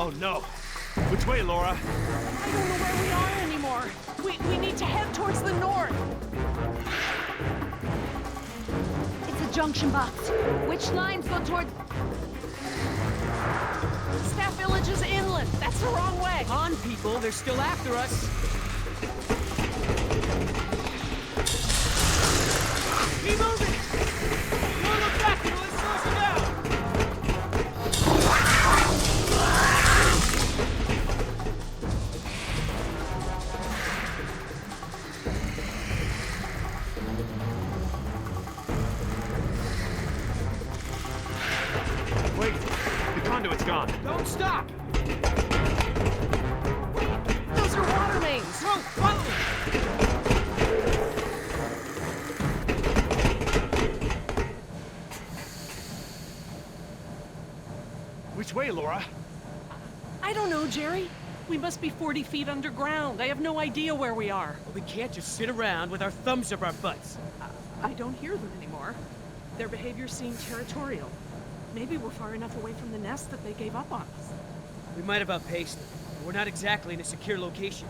Oh no. Which way, Laura? I don't know where we are anymore. We need to head towards the north. It's a junction box. Which lines go toward... Staff Village is inland. That's the wrong way. On, people. They're still after us. Keep moving! Don't look back, it'll slow us down! Wait, the conduit's gone. Don't stop! Those are water mains. Whoa, follow me! Which way, Laura? I don't know, Jerry. We must be 40 feet underground. I have no idea where we are. We can't just sit around with our thumbs up our butts. I don't hear them anymore. Their behavior seemed territorial. Maybe we're far enough away from the nest that they gave up on us. We might have outpaced them. We're not exactly in a secure location.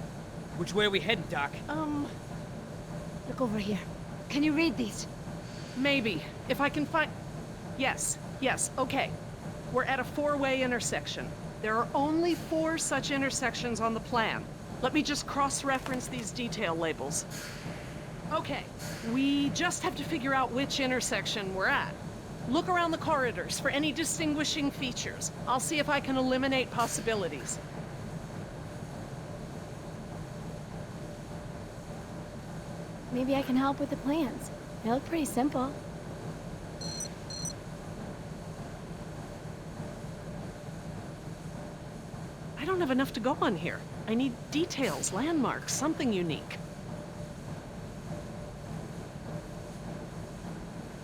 Which way are we heading, Doc? Look over here. Can you read these? Maybe. If I can find... Yes, okay. We're at a four-way intersection. There are only 4 such intersections on the plan. Let me just cross-reference these detail labels. Okay, we just have to figure out which intersection we're at. Look around the corridors for any distinguishing features. I'll see if I can eliminate possibilities. Maybe I can help with the plans. They look pretty simple. I don't have enough to go on here. I need details, landmarks, something unique.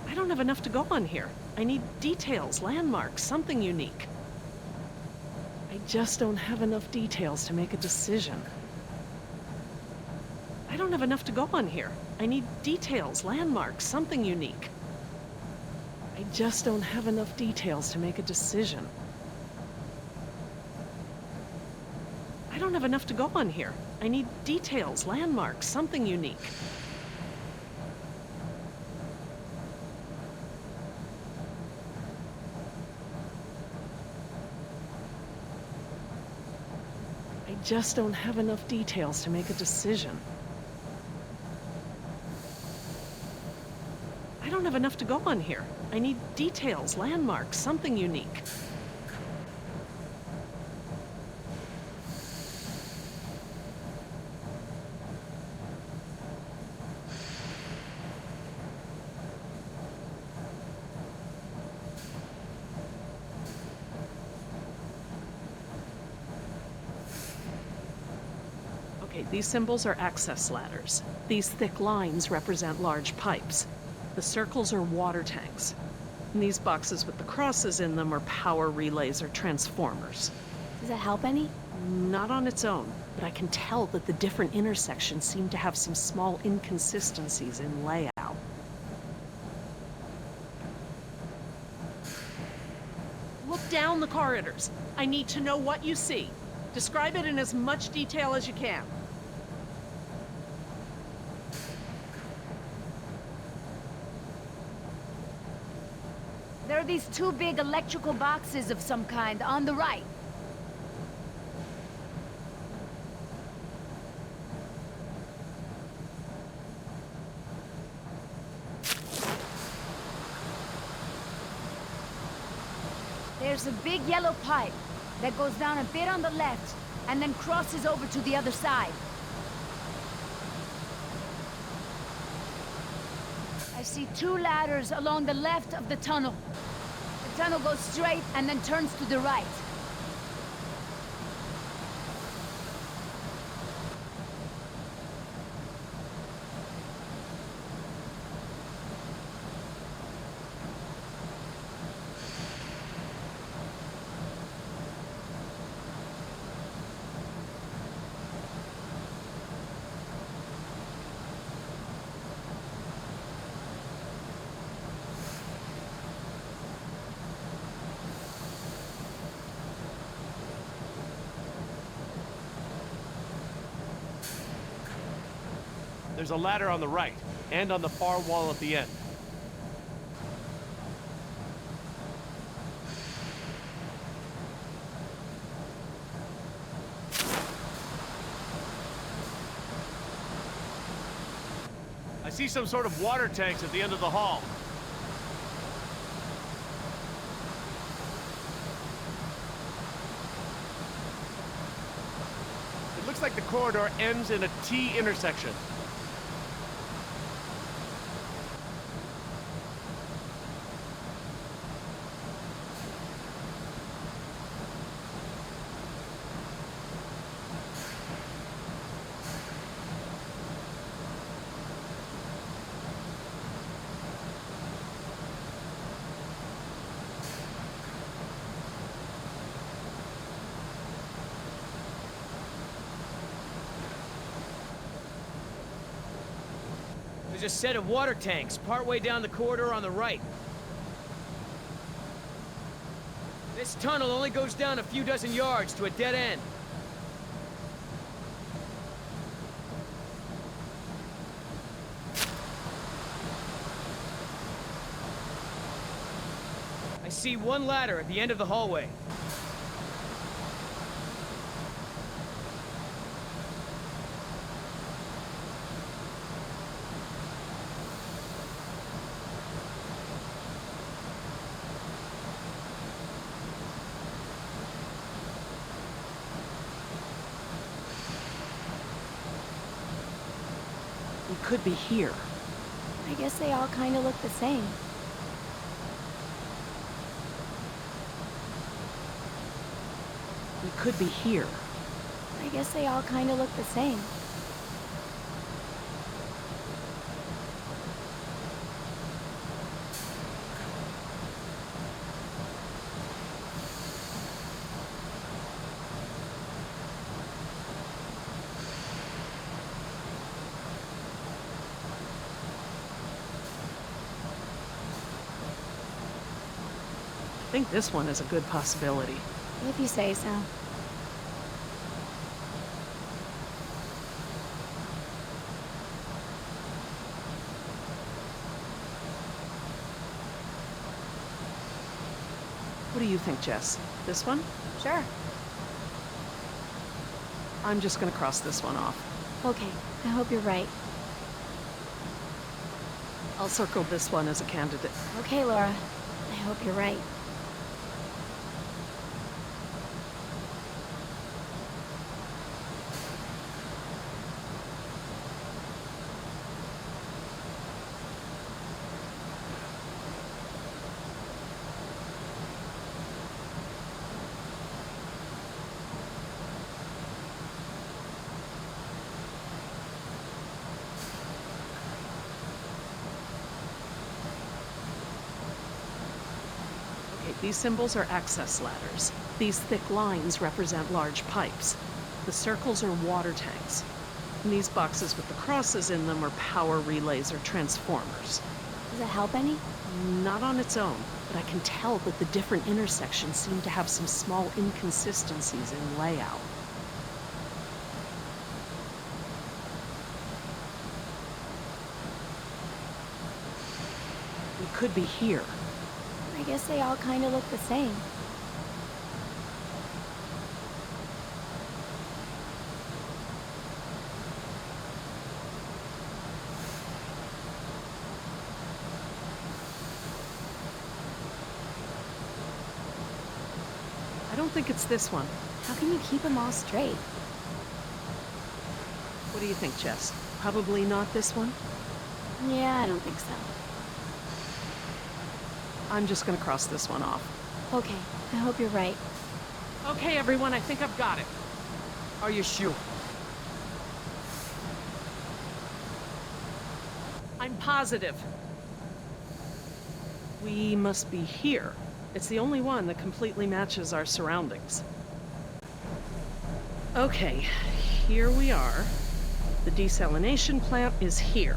I don't have enough to go on here. I need details, landmarks, something unique. I just don't have enough details to make a decision. I don't have enough to go on here. I need details, landmarks, something unique. I just don't have enough details to make a decision. I don't have enough to go on here. I need details, landmarks, something unique. I just don't have enough details to make a decision. I don't have enough to go on here. I need details, landmarks, something unique. Okay, these symbols are access ladders. These thick lines represent large pipes. The circles are water tanks. And these boxes with the crosses in them are power relays or transformers. Does that help any? Not on its own, but I can tell that the different intersections seem to have some small inconsistencies in layout. Look down the corridors. I need to know what you see. Describe it in as much detail as you can. There are these 2 big electrical boxes of some kind on the right. There's a big yellow pipe that goes down a bit on the left and then crosses over to the other side. I see 2 ladders along the left of the tunnel. The tunnel goes straight and then turns to the right. There's a ladder on the right, and on the far wall at the end. I see some sort of water tanks at the end of the hall. It looks like the corridor ends in a T intersection. There's a set of water tanks partway down the corridor on the right. This tunnel only goes down a few dozen yards to a dead end. I see one ladder at the end of the hallway. We could be here. I guess they all kind of look the same. We could be here. I guess they all kind of look the same. I think this one is a good possibility. If you say so. What do you think, Jess? This one? Sure. I'm just gonna cross this one off. Okay, I hope you're right. I'll circle this one as a candidate. Okay, Laura. I hope you're right. These symbols are access ladders. These thick lines represent large pipes. The circles are water tanks. And these boxes with the crosses in them are power relays or transformers. Does it help any? Not on its own, but I can tell that the different intersections seem to have some small inconsistencies in layout. We could be here. I guess they all kind of look the same. I don't think it's this one. How can you keep them all straight? What do you think, Jess? Probably not this one? Yeah, I don't think so. I'm just gonna cross this one off. Okay, I hope you're right. Okay, everyone, I think I've got it. Are you sure? I'm positive. We must be here. It's the only one that completely matches our surroundings. Okay, here we are. The desalination plant is here.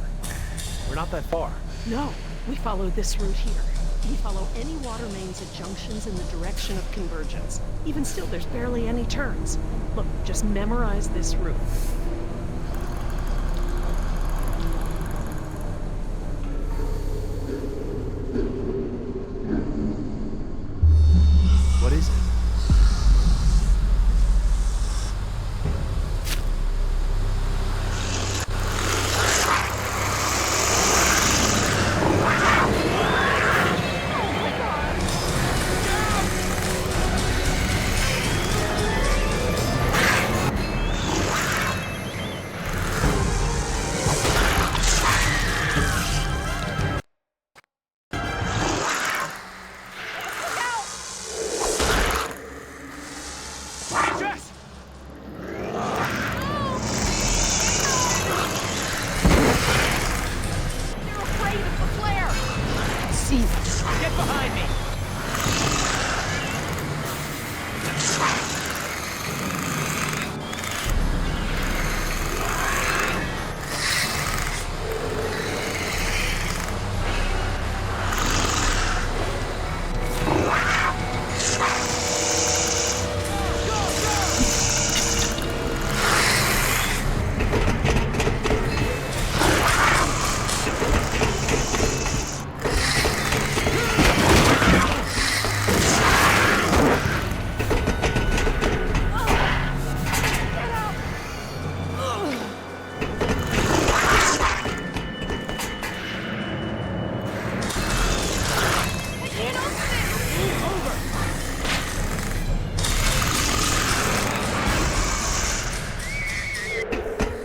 We're not that far. No, we follow this route here. We follow any water mains at junctions in the direction of convergence. Even still, there's barely any turns. Look, just memorize this route. Jess! They're afraid of the flare! See, get behind me!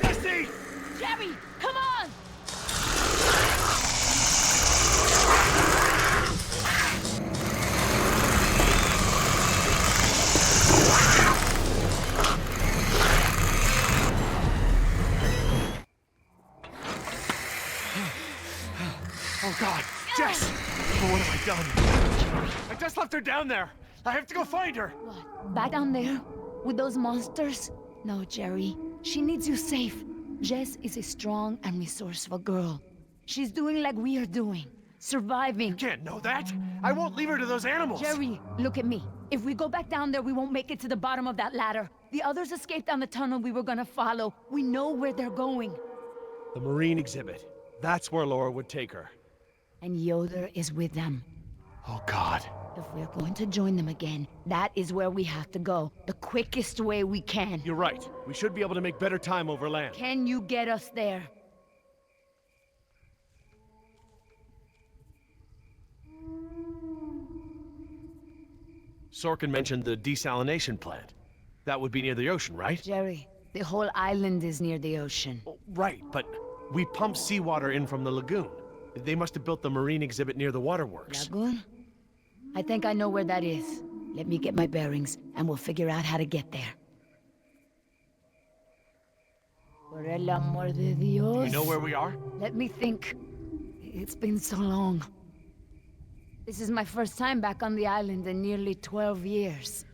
Jesse! Jerry, come on! Oh God, Jess! Oh, what have I done? I just left her down there. I have to go find her. What? Back down there? With those monsters? No, Jerry. She needs you safe. Jess is a strong and resourceful girl. She's doing like we are doing. Surviving. Can't know that. I won't leave her to those animals. Jerry, look at me. If we go back down there, we won't make it to the bottom of that ladder. The others escaped down the tunnel we were gonna follow. We know where they're going. The marine exhibit. That's where Laura would take her. And Yoder is with them. Oh God. If we're going to join them again, that is where we have to go. The quickest way we can. You're right. We should be able to make better time over land. Can you get us there? Sorkin mentioned the desalination plant. That would be near the ocean, right? Jerry, the whole island is near the ocean. Oh, right, but we pump seawater in from the lagoon. They must have built the marine exhibit near the waterworks. Lagoon? I think I know where that is. Let me get my bearings, and we'll figure out how to get there. Por el amor de Dios. You know where we are? Let me think. It's been so long. This is my first time back on the island in nearly 12 years.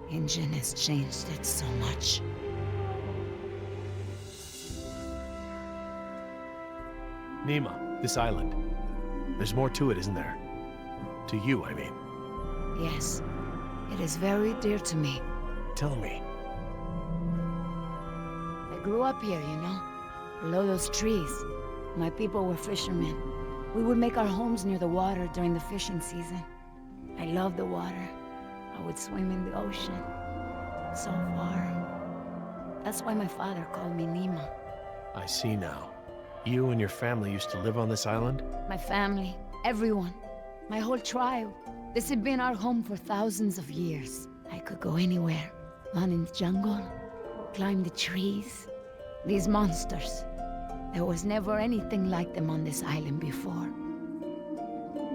Ingen has changed it so much. Nima, this island. There's more to it, isn't there? To you, I mean. Yes, it is very dear to me. Tell me. I grew up here, you know, below those trees. My people were fishermen. We would make our homes near the water during the fishing season. I loved the water. I would swim in the ocean. So far. That's why my father called me Nima. I see now. You and your family used to live on this island? My family, everyone, my whole tribe. This had been our home for thousands of years. I could go anywhere, run in the jungle, climb the trees. These monsters. There was never anything like them on this island before.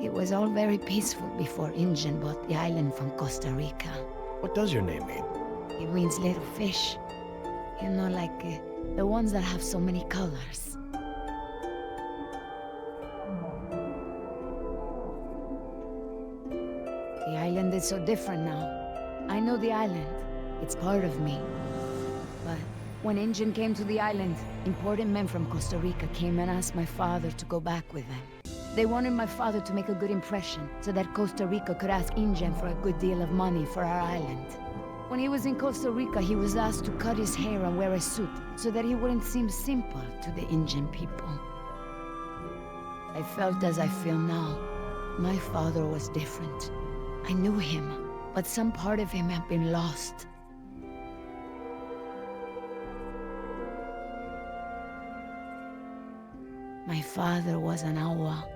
It was all very peaceful before Ingen bought the island from Costa Rica. What does your name mean? It means little fish. You know, like the ones that have so many colors. The island is so different now. I know the island. It's part of me. But when Ingen came to the island, important men from Costa Rica came and asked my father to go back with them. They wanted my father to make a good impression, so that Costa Rica could ask Ingen for a good deal of money for our island. When he was in Costa Rica, he was asked to cut his hair and wear a suit, so that he wouldn't seem simple to the Ingen people. I felt as I feel now. My father was different. I knew him, but some part of him had been lost. My father was an awa,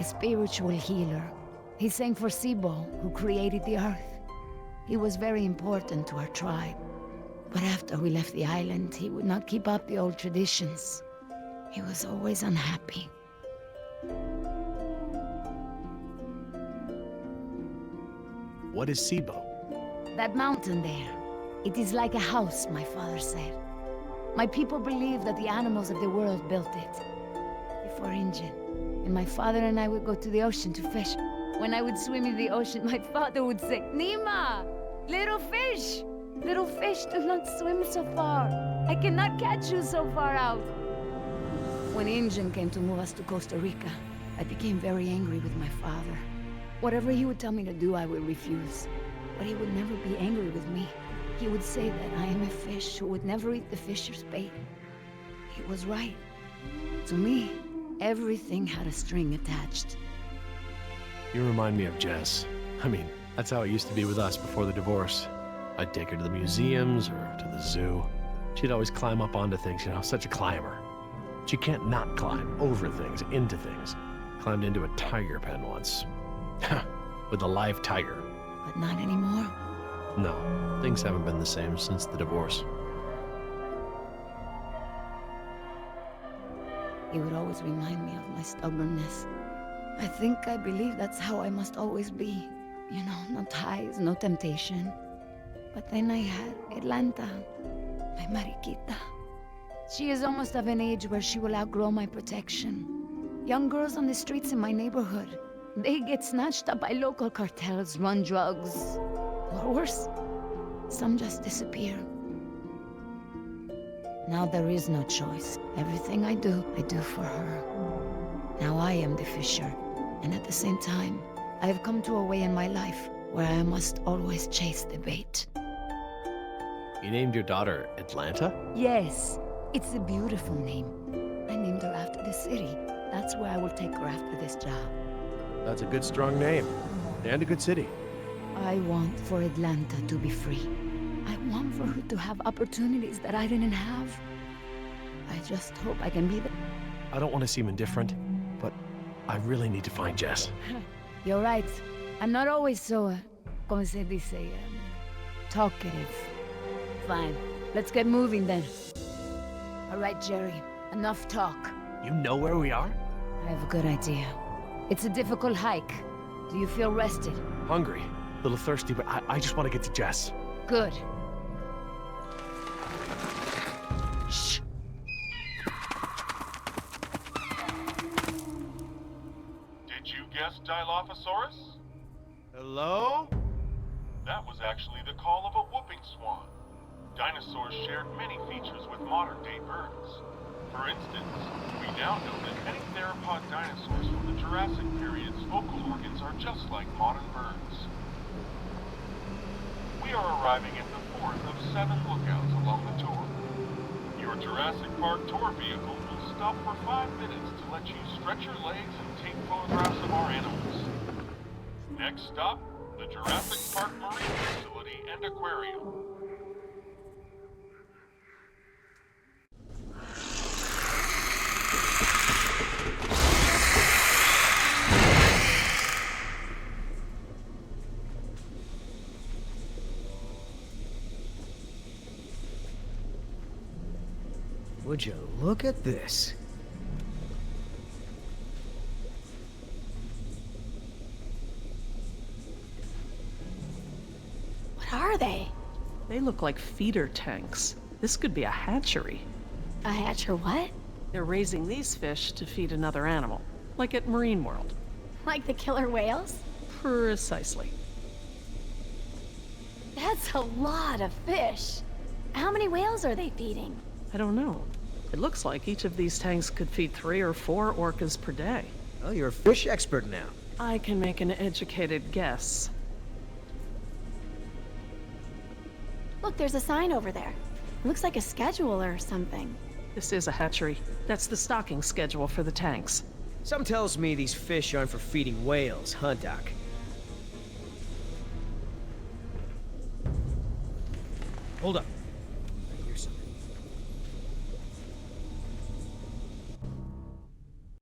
a spiritual healer. He sang for Sibo, who created the earth. He was very important to our tribe. But after we left the island, he would not keep up the old traditions. He was always unhappy. What is SIBO? That mountain there, it is like a house, my father said. My people believe that the animals of the world built it. Before Injun. And my father and I would go to the ocean to fish. When I would swim in the ocean, my father would say, Nima! Little fish! Little fish, do not swim so far. I cannot catch you so far out. When Injun came to move us to Costa Rica, I became very angry with my father. Whatever he would tell me to do, I would refuse. But he would never be angry with me. He would say that I am a fish who would never eat the fisher's bait. He was right. To me, everything had a string attached. You remind me of Jess. I mean, that's how it used to be with us before the divorce. I'd take her to the museums or to the zoo. She'd always climb up onto things, you know, such a climber. She can't not climb over things, into things. Climbed into a tiger pen once. With a live tiger. But not anymore. No, things haven't been the same since the divorce. He would always remind me of my stubbornness. I believe that's how I must always be. You know, no ties, no temptation. But then I had Atlanta, my Mariquita. She is almost of an age where she will outgrow my protection. Young girls on the streets in my neighborhood, they get snatched up by local cartels, run drugs. Or worse, some just disappear. Now there is no choice. Everything I do for her. Now I am the fisher, and at the same time, I have come to a way in my life where I must always chase the bait. You named your daughter Atlanta? Yes, it's a beautiful name. I named her after the city. That's where I will take her after this job. That's a good, strong name. And a good city. I want for Atlanta to be free. I want for her to have opportunities that I didn't have. I just hope I can be there. I don't want to seem indifferent, but I really need to find Jess. You're right. I'm not always so, como se dice, talkative. Fine. Let's get moving then. All right, Jerry. Enough talk. You know where we are? I have a good idea. It's a difficult hike. Do you feel rested? Hungry. A little thirsty, but I just want to get to Jess. Good. Shh. Did you guess Dilophosaurus? Hello? That was actually the call of a whooping swan. Dinosaurs shared many features with modern-day birds. For instance, we now know that many theropod dinosaurs from the Jurassic period's vocal organs are just like modern birds. We are arriving at the fourth of 7 lookouts along the tour. Your Jurassic Park tour vehicle will stop for 5 minutes to let you stretch your legs and take photographs of our animals. Next stop, the Jurassic Park Marine Facility and Aquarium. Would you look at this? What are they? They look like feeder tanks. This could be a hatchery. A hatcher what? They're raising these fish to feed another animal, like at Marine World. Like the killer whales? Precisely. That's a lot of fish. How many whales are they feeding? I don't know. It looks like each of these tanks could feed 3 or 4 orcas per day. Well, you're a fish expert now. I can make an educated guess. Look, there's a sign over there. Looks like a schedule or something. This is a hatchery. That's the stocking schedule for the tanks. Some tells me these fish aren't for feeding whales, huh, Doc? Hold up.